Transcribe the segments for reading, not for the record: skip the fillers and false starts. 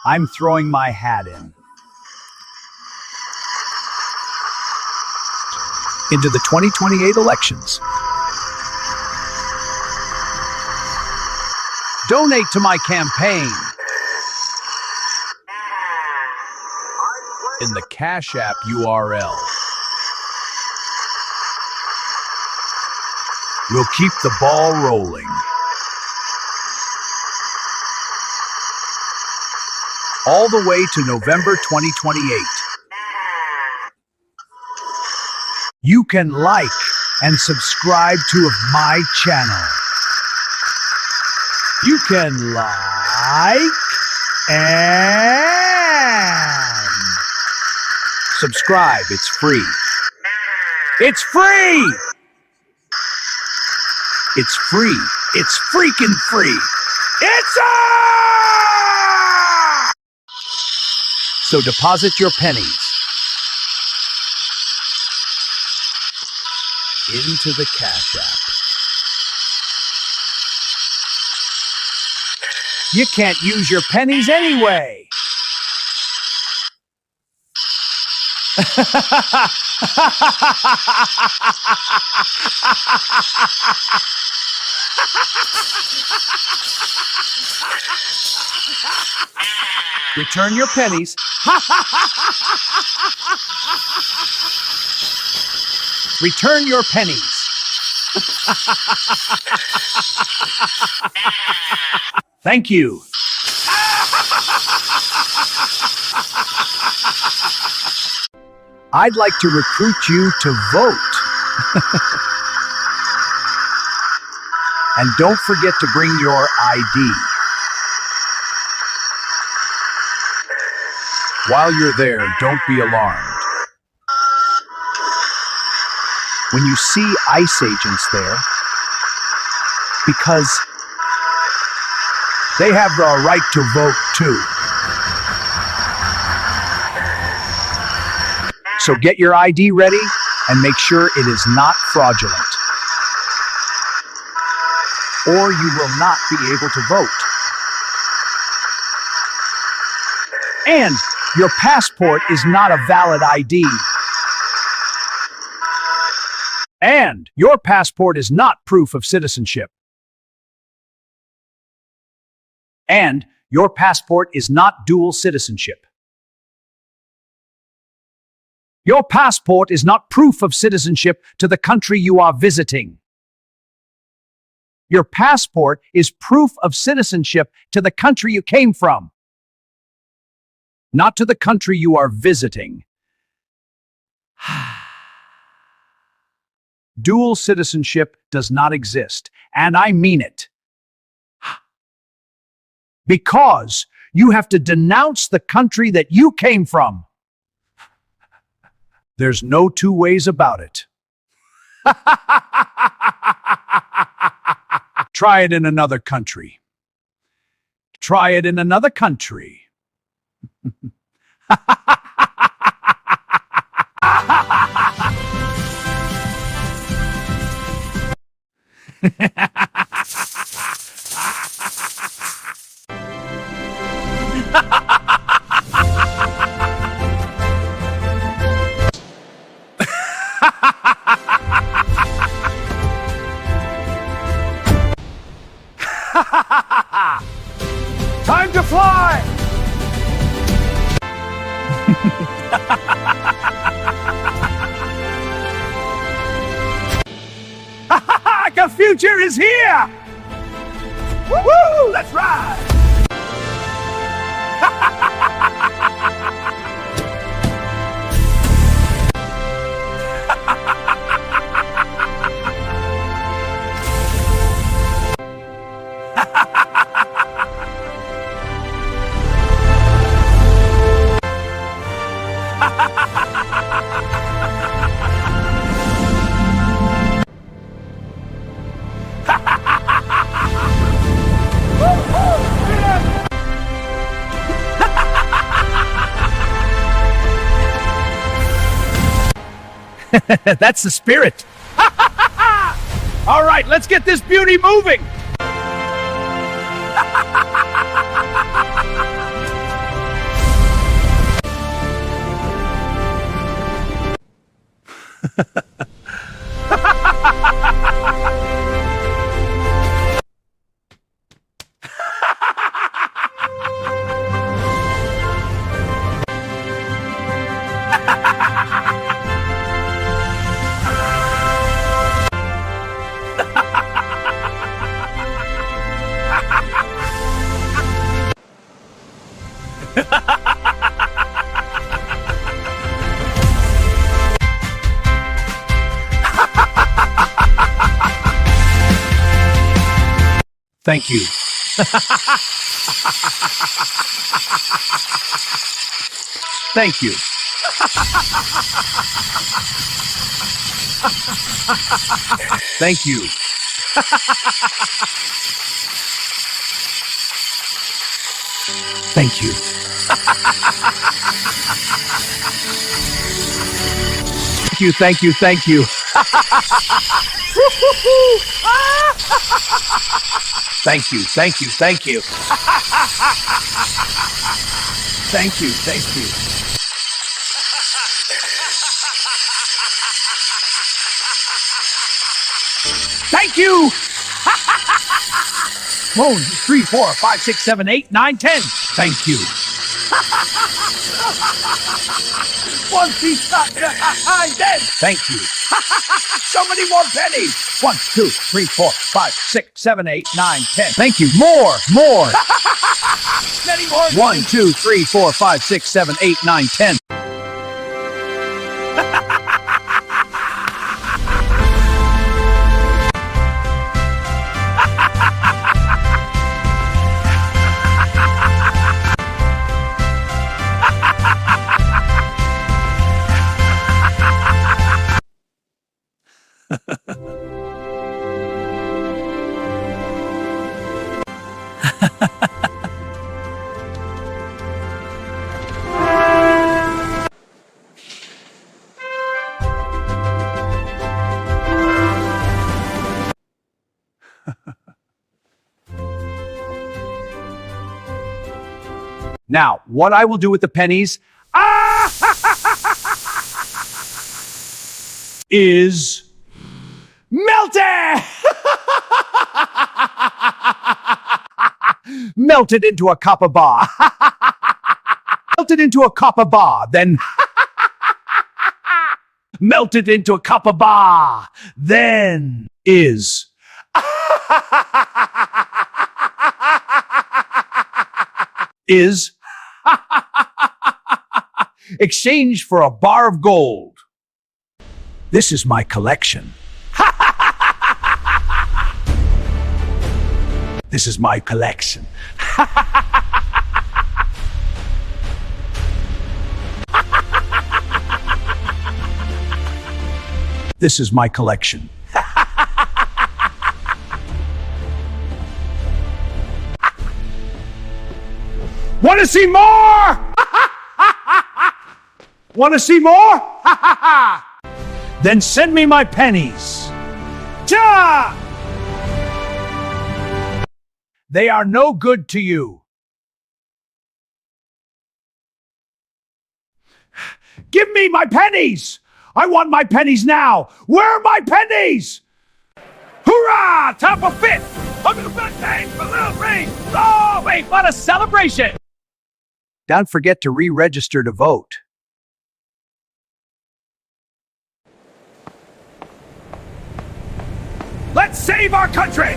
I'm throwing my hat in. Into the 2028 elections. Donate to my campaign. In the Cash App URL. We'll keep the ball rolling. All the way to November 2028. You can like and subscribe to my channel. You can like and subscribe. It's free. It's free! It's free. It's freaking free. It's So deposit your pennies into the Cash App. You can't use your pennies anyway. Return your pennies. Return your pennies. Thank you. I'd like to recruit you to vote. And don't forget to bring your ID. While you're there, don't be alarmed. When you see ICE agents there, because they have the right to vote too. So get your ID ready and make sure it is not fraudulent, or you will not be able to vote. And your passport is not a valid ID. And your passport is not proof of citizenship. And your passport is not dual citizenship. Your passport is not proof of citizenship to the country you are visiting. Your passport is proof of citizenship to the country you came from, not to the country you are visiting. Dual citizenship does not exist, and I mean it. Because you have to denounce the country that you came from. There's no two ways about it. Try it in another country. Try it in another country. Time to fly! The future is here! Woo! Let's ride! That's the spirit. All right, let's get this beauty moving. Thank you. Thank you. Thank you. Thank you. Thank you, thank you, thank you. Thank you, thank you, thank you. Thank you, thank you. Thank you! 1, 2, 3, 4, 5, 6, 7, 8, 9, 10. Thank you. 1, 2, 3, 10. Thank you. So many more pennies. 1, 2, 3, 4, 5, 6, 7, 8, 9, 10. Thank you. More. Many more. 1, 2, 3, 4, 5, 6, 7, 8, 9, 10. Now, what I will do with the pennies is melted! Melted into a copper bar. Melted into a copper bar, then melted into a copper bar, then is exchanged for a bar of gold. This is my collection. This is my collection. This is my collection. Want to see more? Want to see more? Then send me my pennies. Ta! They are no good to you. Give me my pennies! I want my pennies now! Where are my pennies? Hoorah! Top of fit! I'm gonna bang for little rain! Oh, wait, what a celebration! Don't forget to re-register to vote. Let's save our country!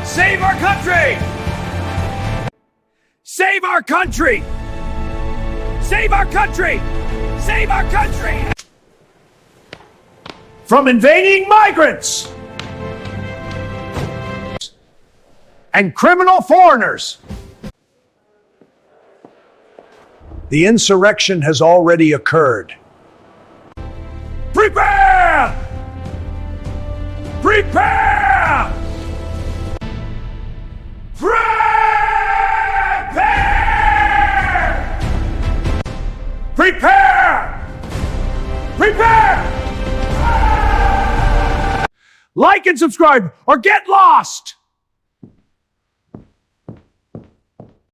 Save our country! Save our country! Save our country! Save our country! From invading migrants and criminal foreigners. The insurrection has already occurred. Prepare! Prepare! Prepare! Prepare! Prepare! Like and subscribe or get lost!